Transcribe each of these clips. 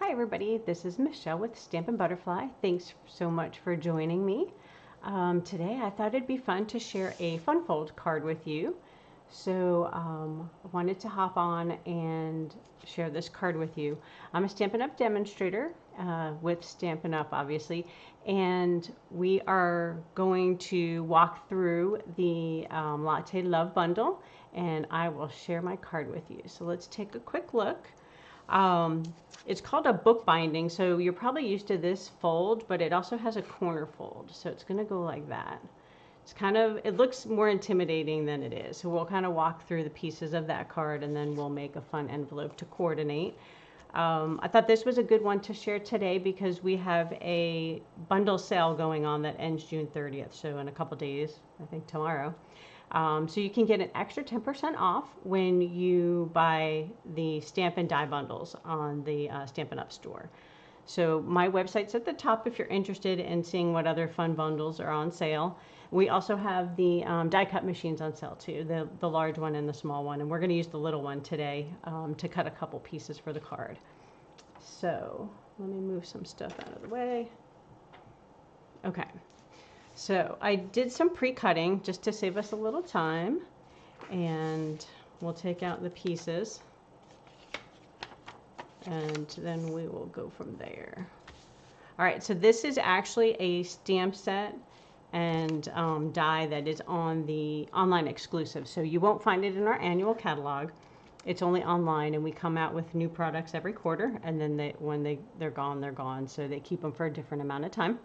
Hi everybody, this is Michelle with Stampin' Butterfly. Thanks so much for joining me. Today I thought it'd be fun to share a funfold card with you. So I wanted to hop on and share this card with you. I'm a Stampin' Up demonstrator with Stampin' Up obviously, and we are going to walk through the Latte Love Bundle, and I will share my card with you. So let's take a quick look. It's called a book binding, so you're probably used to this fold, but it also has a corner fold, so it's going to go like that. It's kind of, it looks more intimidating than it is, so we'll kind of walk through the pieces of that card and then we'll make a fun envelope to coordinate. I thought this was a good one to share today because we have a bundle sale going on that ends June 30th, so in a couple days, I think tomorrow. So you can get an extra 10% off when you buy the stamp and die bundles on the Stampin' Up store. So my website's at the top if you're interested in seeing what other fun bundles are on sale. We also have the die cut machines on sale too, the large one and the small one. And we're going to use the little one today to cut a couple pieces for the card. So let me move some stuff out of the way. Okay. So I did some pre-cutting just to save us a little time, and we'll take out the pieces and then we will go from there. All right, so this is actually a stamp set and die that is on the online exclusive. So you won't find it in our annual catalog. It's only online, and we come out with new products every quarter, and then when they're gone, they're gone. So they keep them for a different amount of time.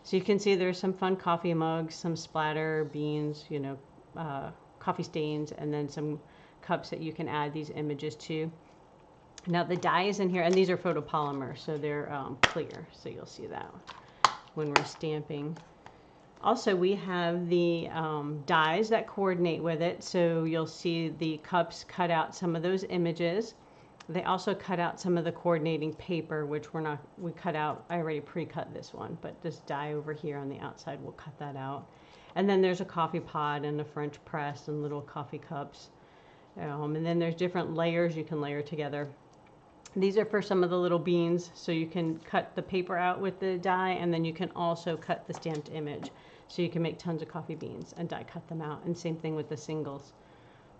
So you can see there's some fun coffee mugs, some splatter beans, you know, coffee stains, and then some cups that you can add these images to. Now the die is in here, and these are photopolymer, so they're clear, so you'll see that when we're stamping. Also, we have the dies that coordinate with it, so you'll see the cups cut out some of those images. They also cut out some of the coordinating paper, which we cut out. I already pre-cut this one, but this die over here on the outside, we'll cut that out. And then there's a coffee pot and a French press and little coffee cups. And then there's different layers you can layer together. These are for some of the little beans, so you can cut the paper out with the die, and then you can also cut the stamped image. So you can make tons of coffee beans and die cut them out. And same thing with the singles.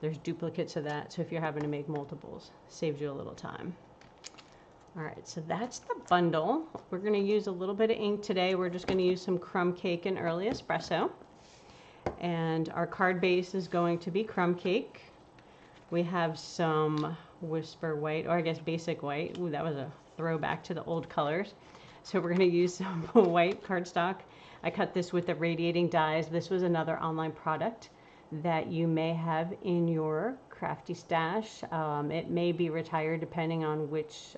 There's duplicates of that, so if you're having to make multiples, saves you a little time. All right, so that's the bundle. We're going to use a little bit of ink today. We're just going to use some crumb cake and early espresso. And our card base is going to be crumb cake. We have some whisper white, or I guess basic white. Ooh, that was a throwback to the old colors. So we're going to use some white cardstock. I cut this with the radiating dies. This was another online product that you may have in your crafty stash. It may be retired depending on which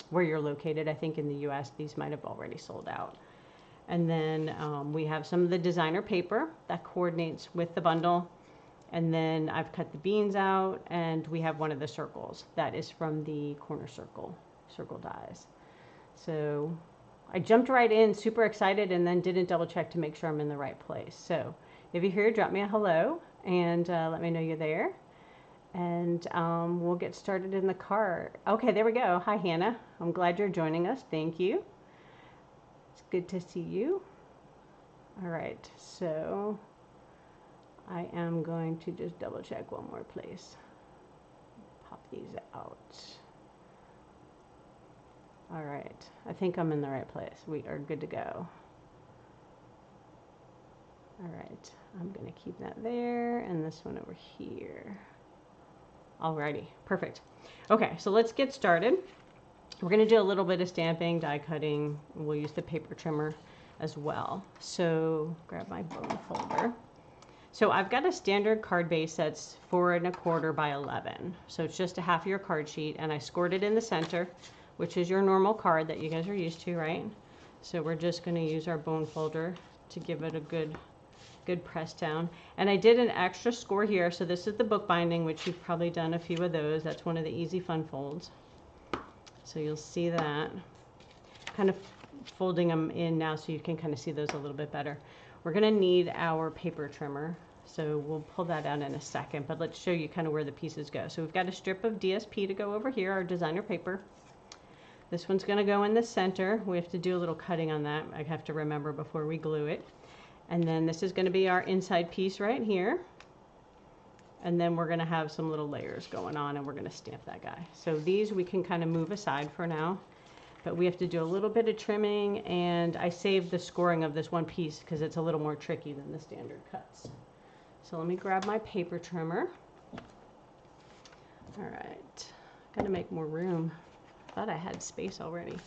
where you're located. I think in the US these might have already sold out. And then we have some of the designer paper that coordinates with the bundle. And then I've cut the beans out, and we have one of the circles that is from the corner circle dies. So I jumped right in, super excited, and then didn't double check to make sure I'm in the right place. So if you're here, drop me a hello and let me know you're there. And we'll get started in the card. Okay, there we go. Hi, Hannah. I'm glad you're joining us. Thank you. It's good to see you. All right, so I am going to just double check one more place. Pop these out. All right, I think I'm in the right place. We are good to go. All right, I'm going to keep that there and this one over here. Alrighty, perfect. Okay, so let's get started. We're going to do a little bit of stamping, die cutting. We'll use the paper trimmer as well. So grab my bone folder. So I've got a standard card base that's 4 1/4 by 11. So it's just a half of your card sheet, and I scored it in the center, which is your normal card that you guys are used to, right? So we're just going to use our bone folder to give it a good press down. And I did an extra score here. So this is the book binding, which you've probably done a few of those. That's one of the easy fun folds. So you'll see that. Kind of folding them in now so you can kind of see those a little bit better. We're going to need our paper trimmer. So we'll pull that out in a second, but let's show you kind of where the pieces go. So we've got a strip of DSP to go over here, our designer paper. This one's going to go in the center. We have to do a little cutting on that. I have to remember before we glue it. And then this is going to be our inside piece right here. And then we're going to have some little layers going on, and we're going to stamp that guy. So these we can kind of move aside for now, but we have to do a little bit of trimming, and I saved the scoring of this one piece because it's a little more tricky than the standard cuts. So let me grab my paper trimmer. All right, got to make more room. I thought I had space already.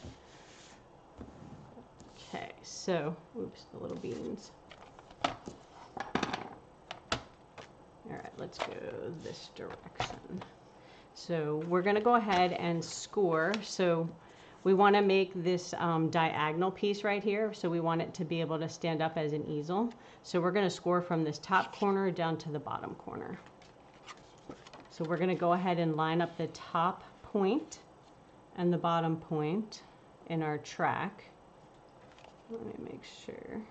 Okay, so, oops, the little beans. All right, let's go this direction. So we're going to go ahead and score. So we want to make this diagonal piece right here. So we want it to be able to stand up as an easel. So we're going to score from this top corner down to the bottom corner. So we're going to go ahead and line up the top point and the bottom point in our track. Let me make sure.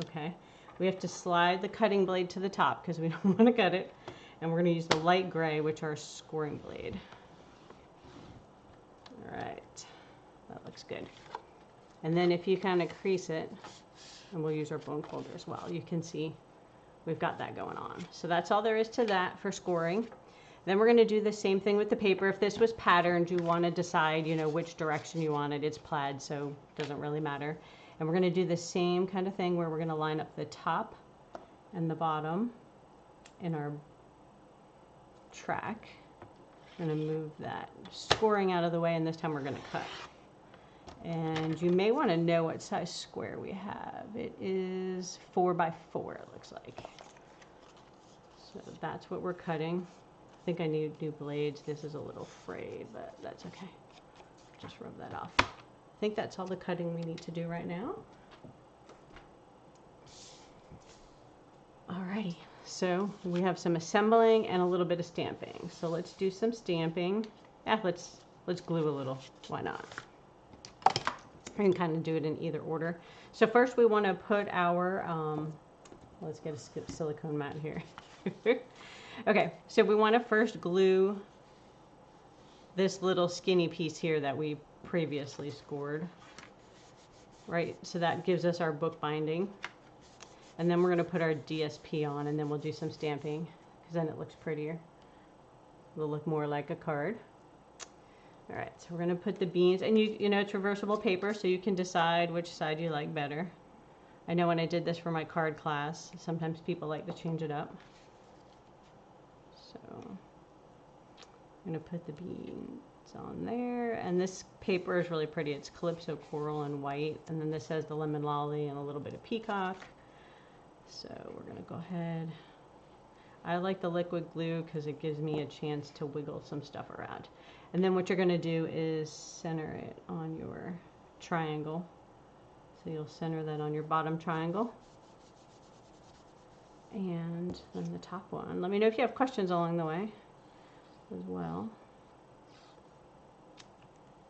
Okay. We have to slide the cutting blade to the top because we don't want to cut it. And we're going to use the light gray, which are scoring blade. All right, that looks good. And then if you kind of crease it, and we'll use our bone folder as well, you can see we've got that going on. So that's all there is to that for scoring. Then we're going to do the same thing with the paper. If this was patterned, you want to decide, you know, which direction you want it. It's plaid, so it doesn't really matter. And we're going to do the same kind of thing where we're going to line up the top and the bottom in our track. I'm going to move that scoring out of the way, and this time we're going to cut. And you may want to know what size square we have. It is 4 by 4, it looks like. So that's what we're cutting. I think I need new blades. This is a little frayed, but that's okay. Just rub that off. I think that's all the cutting we need to do right now. Alrighty, so we have some assembling and a little bit of stamping. So let's do some stamping. Yeah, let's glue a little. Why not? I can kind of do it in either order. So first we want to put our, let's get a silicone mat here. Okay, so we want to first glue this little skinny piece here that we previously scored, right? So that gives us our book binding. And then we're going to put our DSP on, and then we'll do some stamping because then it looks prettier. It will look more like a card. All right, so we're going to put the beans, and you know it's reversible paper, so you can decide which side you like better. I know when I did this for my card class, sometimes people like to change it up. So I'm going to put the beans on there, and this paper is really pretty. It's Calypso coral and white, and then this has the lemon lolly and a little bit of peacock. So we're going to go ahead. I like the liquid glue because it gives me a chance to wiggle some stuff around. And then what you're going to do is center it on your triangle. So you'll center that on your bottom triangle. And then the top one. Let me know if you have questions along the way as well.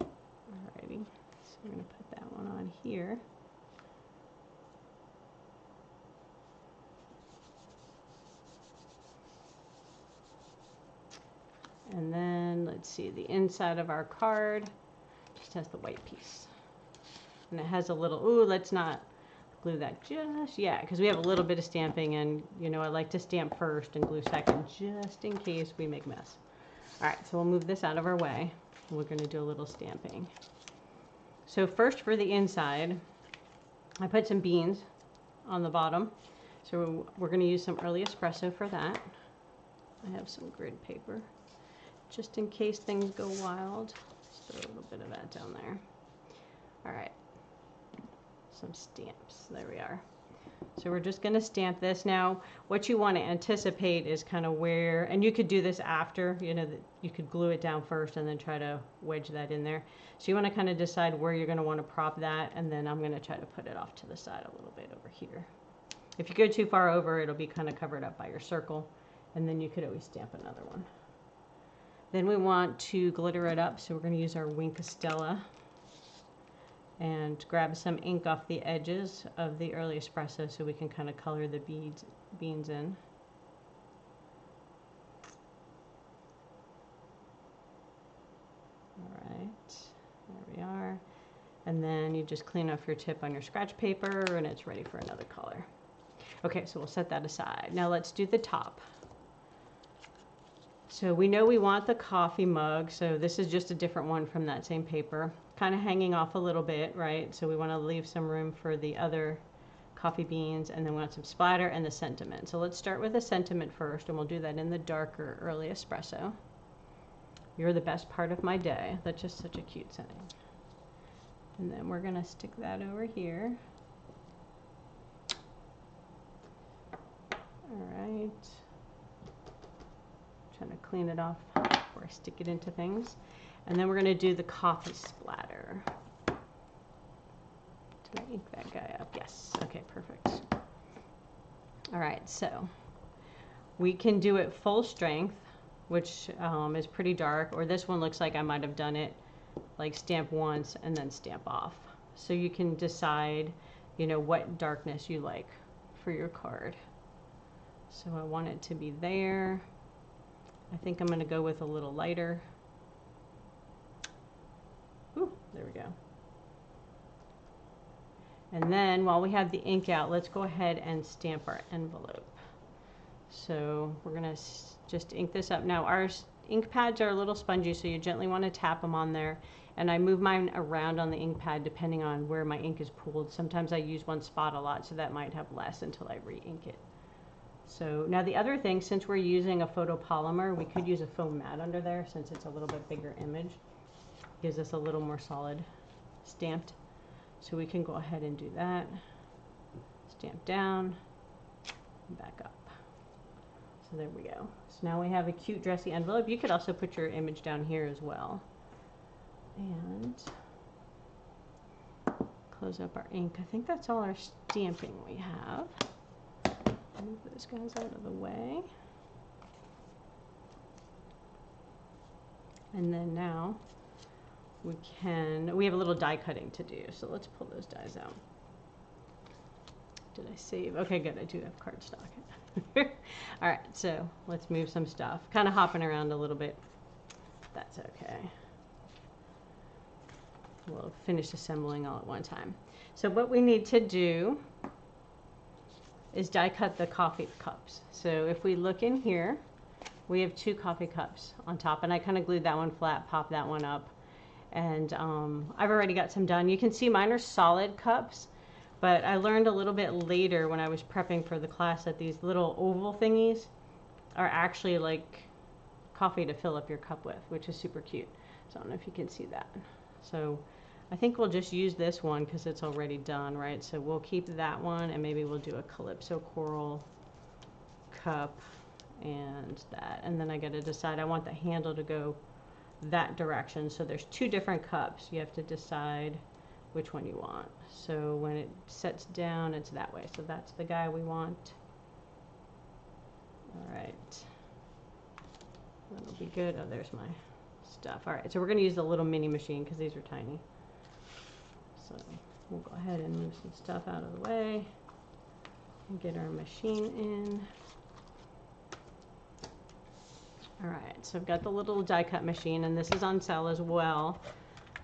Alrighty, so I'm going to put that one on here. And then let's see, the inside of our card just has the white piece. And it has a little, ooh, let's not glue that just yet, because we have a little bit of stamping, and you know I like to stamp first and glue second just in case we make a mess. All right, so we'll move this out of our way. We're going to do a little stamping. So first for the inside, I put some beans on the bottom. So we're going to use some early espresso for that. I have some grid paper just in case things go wild. Just throw a little bit of that down there. All right, some stamps. There we are. So we're just going to stamp this. Now, what you want to anticipate is kind of where, and you could do this after, you know, you could glue it down first and then try to wedge that in there. So you want to kind of decide where you're going to want to prop that, and then I'm going to try to put it off to the side a little bit over here. If you go too far over, it'll be kind of covered up by your circle, and then you could always stamp another one. Then we want to glitter it up, so we're going to use our Wink Stella and grab some ink off the edges of the early espresso so we can kind of color the beans in. All right, there we And then you just clean off your tip on your scratch paper and it's ready for another color. Okay, so we'll set that aside. Now let's do the top. So we know we want the coffee mug, so this is just a different one from that same paper. Kind of hanging off a little bit, right? So we want to leave some room for the other coffee beans, and then we want some splatter and the sentiment. So let's start with the sentiment first, and we'll do that in the darker early espresso. You're the best part of my day. That's just such a cute saying. And then we're going to stick that over here. All right. Trying to clean it off before I stick it into things. And then we're going to do the coffee splatter. Did I ink that guy up? Yes. Okay, perfect. All right, so we can do it full strength, which is pretty dark, or this one looks like I might have done it like stamp once and then stamp off. So you can decide, you know, what darkness you like for your card. So I want it to be there. I think I'm going to go with a little lighter. Ooh, there we go. And then while we have the ink out, let's go ahead and stamp our envelope. So we're going to just ink this up. Now our ink pads are a little spongy, so you gently want to tap them on there. And I move mine around on the ink pad depending on where my ink is pooled. Sometimes I use one spot a lot, so that might have less until I re-ink it. So now the other thing, since we're using a photopolymer, we could use a foam mat under there since it's a little bit bigger image. Gives us a little more solid stamped. So we can go ahead and do that. Stamp down, and back up. So there we go. So now we have a cute dressy envelope. You could also put your image down here as well. And close up our ink. I think that's all our stamping we have. Move those guys out of the way. And then now we have a little die cutting to do. So let's pull those dies out. Did I save? Okay, good. I do have cardstock. All right, so let's move some stuff. Kind of hopping around a little bit. That's okay. We'll finish assembling all at one time. So what we need to do is die cut the coffee cups. So if we look in here, we have 2 coffee cups on top, and I kind of glued that one flat, popped that one up, and I've already got some done. You can see mine are solid cups, but I learned a little bit later when I was prepping for the class that these little oval thingies are actually like coffee to fill up your cup with, which is super cute. So I don't know if you can see that. So I think we'll just use this one because it's already done, right? So we'll keep that one, and maybe we'll do a Calypso Coral cup and that. And then I got to decide, I want the handle to go that direction. So there's 2 different cups. You have to decide which one you want. So when it sets down, it's that way. So that's the guy we want. All right. That'll be good. Oh, there's my stuff. All right, so we're going to use the little mini machine because these are tiny. So we'll go ahead and move some stuff out of the way and get our machine in. All right, so I've got the little die cut machine, and this is on sale as well.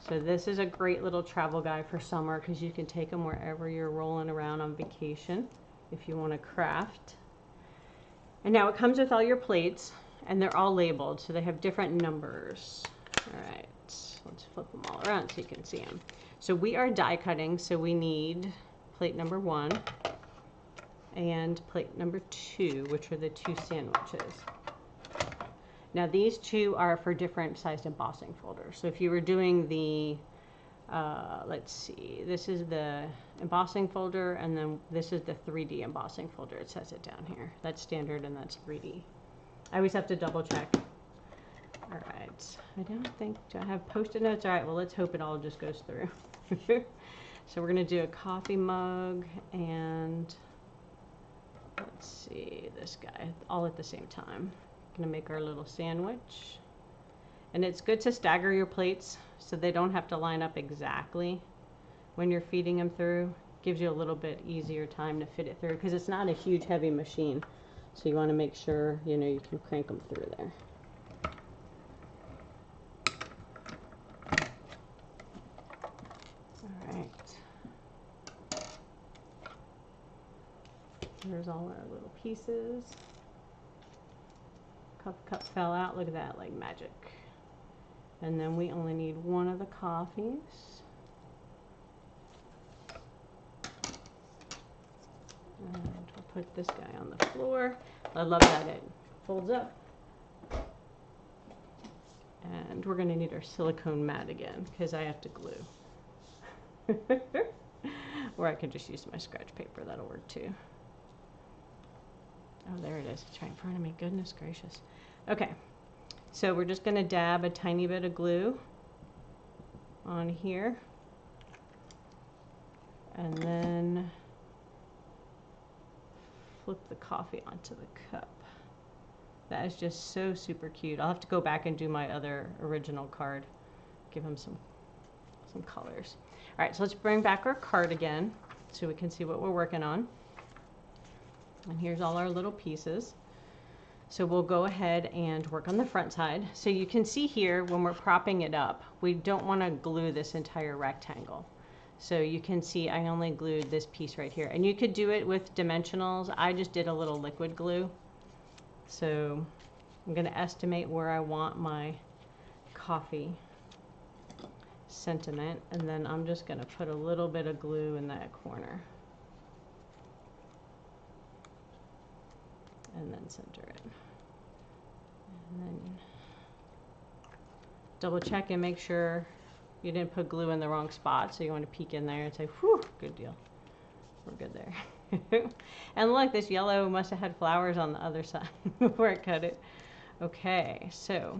So this is a great little travel guide for summer because you can take them wherever you're rolling around on vacation if you want to craft. And now it comes with all your plates, and they're all labeled, so they have different numbers. All right, let's flip them all around so you can see them. So we are die cutting, so we need plate number 1 and plate number 2, which are the 2 sandwiches. Now these 2 are for different sized embossing folders. So if you were doing the, let's see, this is the embossing folder, and then this is the 3D embossing folder. It says it down here. That's standard and that's 3D. I always have to double check. All right, I don't think, do I have Post-it notes? All right, well, let's hope it all just goes through. So we're gonna do a coffee mug and let's see, this guy, all at the same time. Gonna make our little sandwich. And it's good to stagger your plates so they don't have to line up exactly when you're feeding them through. Gives you a little bit easier time to fit it through because it's not a huge heavy machine. So you want to make sure, you know, you can crank them through there. All There's all our little pieces. Cup fell out. Look at that, like magic. And then we only need one of the coffees. And we'll put this guy on the floor. I love that it folds up. And we're going to need our silicone mat again because I have to glue. Or I could just use my scratch paper. That'll work too. Oh, there it is. It's right in front of me. Goodness gracious. Okay. So we're just going to dab a tiny bit of glue on here. And then flip the coffee onto the cup. That is just so super cute. I'll have to go back and do my other original card. Give him some colors. All right, so let's bring back our card again so we can see what we're working on. And here's all our little pieces. So we'll go ahead and work on the front side. So you can see here when we're propping it up, we don't want to glue this entire rectangle. So you can see I only glued this piece right here. And you could do it with dimensionals. I just did a little liquid glue. So I'm going to estimate where I want my coffee sentiment, and then I'm just going to put a little bit of glue in that corner. And then center it. And then double check and make sure you didn't put glue in the wrong spot. So you want to peek in there and say, whew, good deal. We're good there. And look, this yellow must have had flowers on the other side before I cut it. Okay, so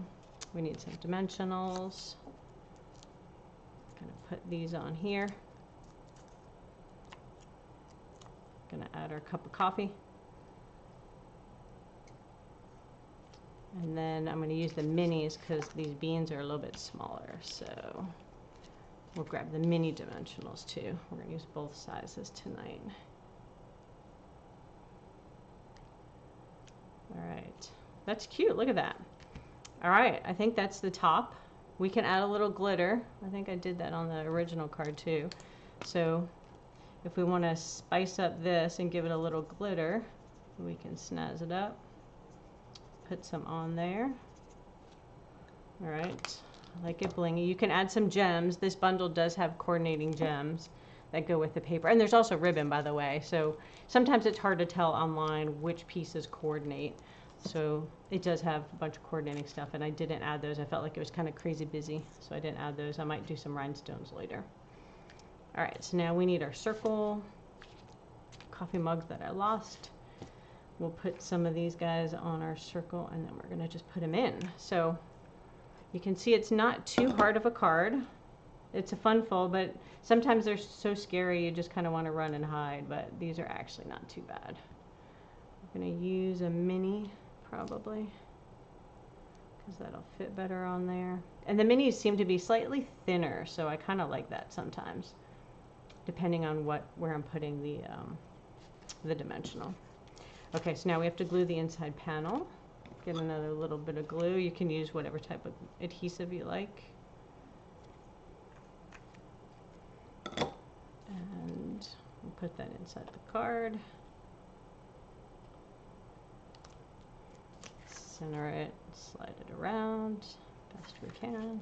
we need some dimensionals. Gonna put these on here. Gonna add our cup of coffee. And then I'm gonna use the minis because these beans are a little bit smaller. So we'll grab the mini dimensionals too. We're gonna use both sizes tonight. All right, that's cute. Look at that. All right, I think that's the top. We can add a little glitter. I think I did that on the original card too. So if we want to spice up this and give it a little glitter, we can snazz it up. Put some on there. All right, I like it blingy. You can add some gems. This bundle does have coordinating gems that go with the paper. And there's also ribbon, by the way. So sometimes it's hard to tell online which pieces coordinate. So it does have a bunch of coordinating stuff, and I didn't add those. I felt like it was kind of crazy busy, so I didn't add those. I might do some rhinestones later. All right, so now we need our circle coffee mugs that I lost. We'll put some of these guys on our circle, and then we're gonna just put them in. So you can see it's not too hard of a card. It's a fun fold, but sometimes they're so scary you just kind of want to run and hide, but these are actually not too bad. I'm going to use a mini probably because that'll fit better on there. And the minis seem to be slightly thinner, so I kind of like that sometimes, depending on where I'm putting the dimensional. Okay, so now we have to glue the inside panel. Get another little bit of glue. You can use whatever type of adhesive you like. And we'll put that inside the card. Center it, slide it around best we can.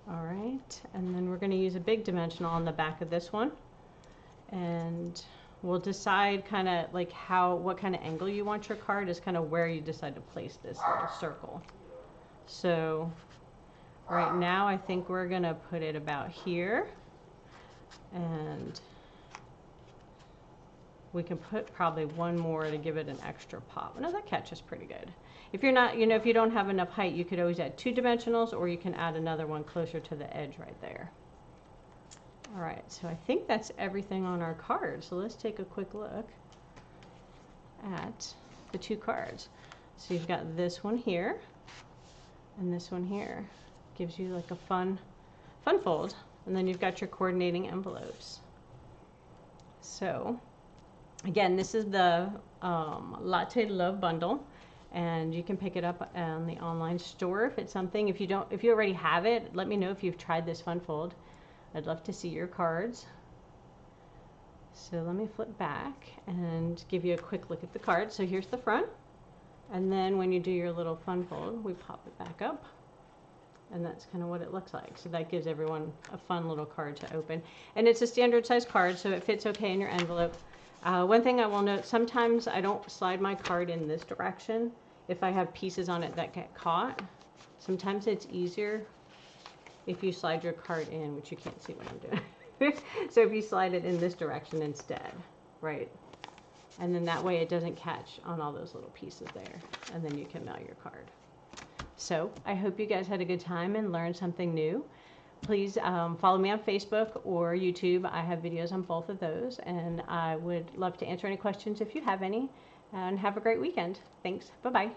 All right, and then we're going to use a big dimensional on the back of this one. And we'll decide kind of like what kind of angle you want your card is kind of where you decide to place this little circle. So right now I think we're going to put it about here, and we can put probably one more to give it an extra pop. No, that catches pretty good. If you're not, if you don't have enough height, you could always add 2 dimensionals, or you can add another one closer to the edge right there. All right, so I think that's everything on our card. So let's take a quick look at the 2 cards. So you've got this one here, and this one here. Gives you like a fun fold. And then you've got your coordinating envelopes. So again, this is the Latte Love Bundle, and you can pick it up on the online store if it's something. If you already have it, let me know if you've tried this fun fold. I'd love to see your cards. So let me flip back and give you a quick look at the card. So here's the front. And then when you do your little fun fold, we pop it back up. And that's kind of what it looks like. So that gives everyone a fun little card to open. And it's a standard size card, so it fits okay in your envelope. One thing I will note, sometimes I don't slide my card in this direction if I have pieces on it that get caught. Sometimes it's easier if you slide your card in, which you can't see what I'm doing. So if you slide it in this direction instead, right? And then that way it doesn't catch on all those little pieces there. And then you can mail your card. So I hope you guys had a good time and learned something new. Please follow me on Facebook or YouTube. I have videos on both of those, and I would love to answer any questions if you have any. And have a great weekend. Thanks. Bye-bye.